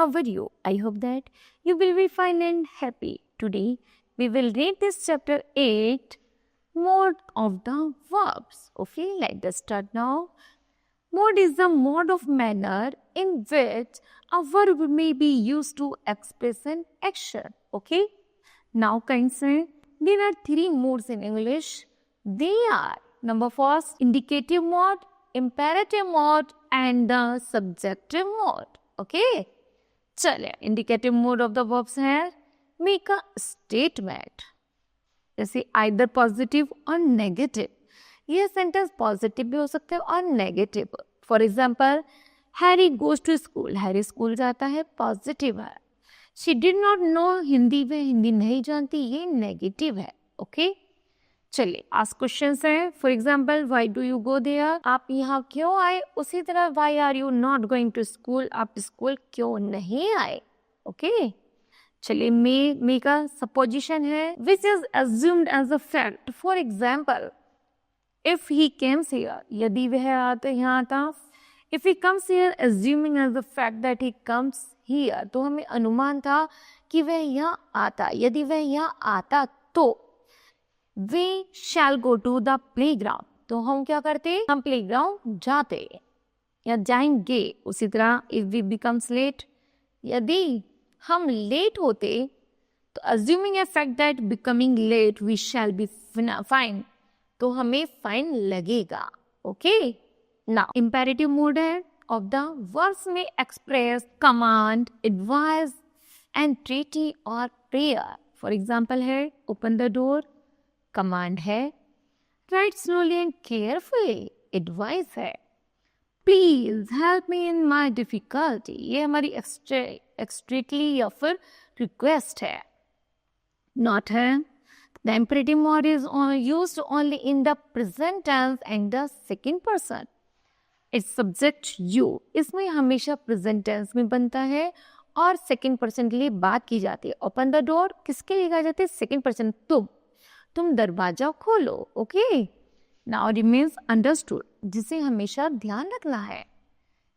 how are you? I hope that you will be fine and happy. Today we will read this chapter 8, mode of the verbs. Okay, let us start now. Mode is the mode of manner in which a verb may be used to express an action. Okay, now kinds say there are three modes in English. They are number first indicative mode, imperative mode and the subjective mode. Okay, चलिए indicative mode of the verbs है make a statement, जैसे either positive or negative. ये sentence positive भी हो सकते हैं और negative. For example Harry goes to school, Harry school जाता है, पॉजिटिव है. She did not know Hindi, वह हिंदी नहीं जानती, ये नेगेटिव है. ओके चलिए आस्क क्वेश्चंस हैं. For example why do you go there, आप यहाँ क्यों आए. उसी तरह why are you not going to school, आप स्कूल क्यों नहीं आए. ओके चलिए मे का सपोजिशन है which is assumed as a fact. For example if he comes here, यदि वह आते यहाँ आता. If he comes here assuming as the fact that he comes here, तो हमें अनुमान था कि वह यहाँ आता. यदि वह यहाँ आता तो वे शैल गो टू द प्लेग्राउंड, तो हम क्या करते, हम प्लेग्राउंड जाते या जाएंगे. उसी तरह इफ वी बिकम्स लेट, यदि हम लेट होते तो assuming a fact that becoming late we shall be fine, तो हमें फाइन लगेगा. ओके नाउ इंपेरेटिव मोड है ऑफ द वर्ब्स में एक्सप्रेस कमांड, एडवाइस, एंट्रेटी और प्रेयर. फॉर एग्जाम्पल है ओपन द डोर, कमांड है. Write slowly and carefully, advice है. Please help me in my difficulty, ये हमारी एक्सट्रीटली या फिर रिक्वेस्ट है. नॉट है. The imperative mood is used only in the present tense and the second person. Its subject you, इसमें हमेशा present tense में बनता है और सेकंड पर्सन के लिए बात की जाती है. ओपन द डोर किसके लिए कहा जाता है, सेकंड पर्सन, तुम दरवाजा खोलो. ओके नाउ रिमेन्स अंडरस्टूड, जिसे हमेशा ध्यान रखना है.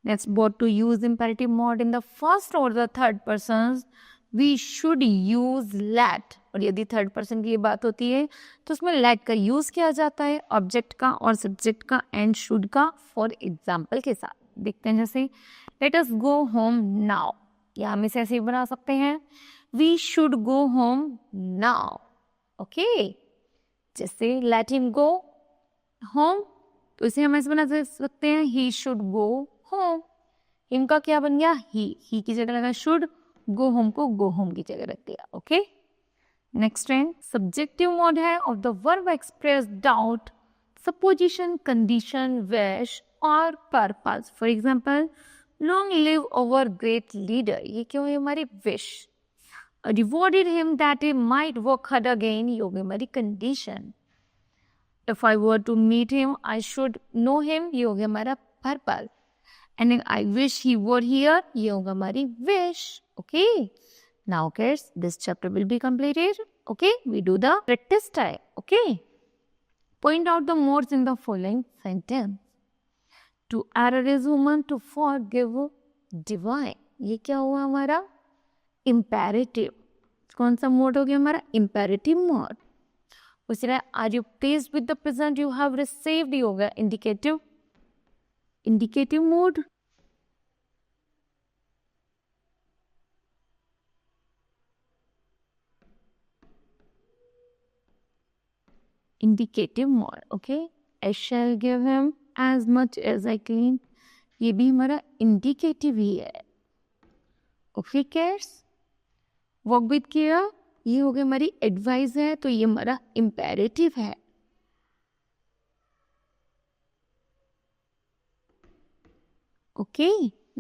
Next note to use imperative mood in the first और the third person we should use let. और यदि थर्ड पर्सन की ये बात होती है तो उसमें लेट का यूज किया जाता है ऑब्जेक्ट का और सब्जेक्ट का एंड शुड का. फॉर एग्जाम्पल के साथ देखते हैं, जैसे let us go home now, या हम इसे ऐसे ही बना सकते हैं we should go home now. Okay जैसे लेट हिम गो होम, तो इसे हम ऐसे बना सकते हैं he should go home. Him का क्या बन गया, ही की जगह लगा शुड, गो होम को गो होम की जगह रख दिया. ओके नेक्स्ट है सब्जेक्टिव मोड है of the verb express doubt, supposition, condition, wish और purpose. For example long live over great leader, ये क्यों है हमारी wish. rewarded him that he might work hard again, ये होगी हमारी condition. If I were to meet him, I should know him, ये होगा हमारा purpose. And I wish he were here, ये होगा हमारी wish. Okay. Now kids, this chapter will be completed. Okay. We do the practice time. Okay. Point out the modes in the following sentence. To err is human, to forgive divine. ये क्या हुआ हमारा imperative. कौन सा mode हो गया हमारा, imperative mode. उसी तरह are you pleased with the present you have received, ये होगा indicative mode. Indicative mode. Okay I shall give him as much as I can, ये भी हमारा इंडिकेटिव ही है. Okay cats, work with care, ये हो गया हमारी एडवाइस है, तो ये हमारा इम्पेरेटिव है. Okay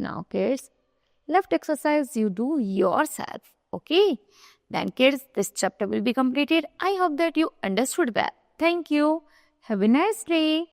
now kids left exercise you do yourself. Okay then kids this chapter will be completed. I hope that you understood well. Thank you. Have a nice day.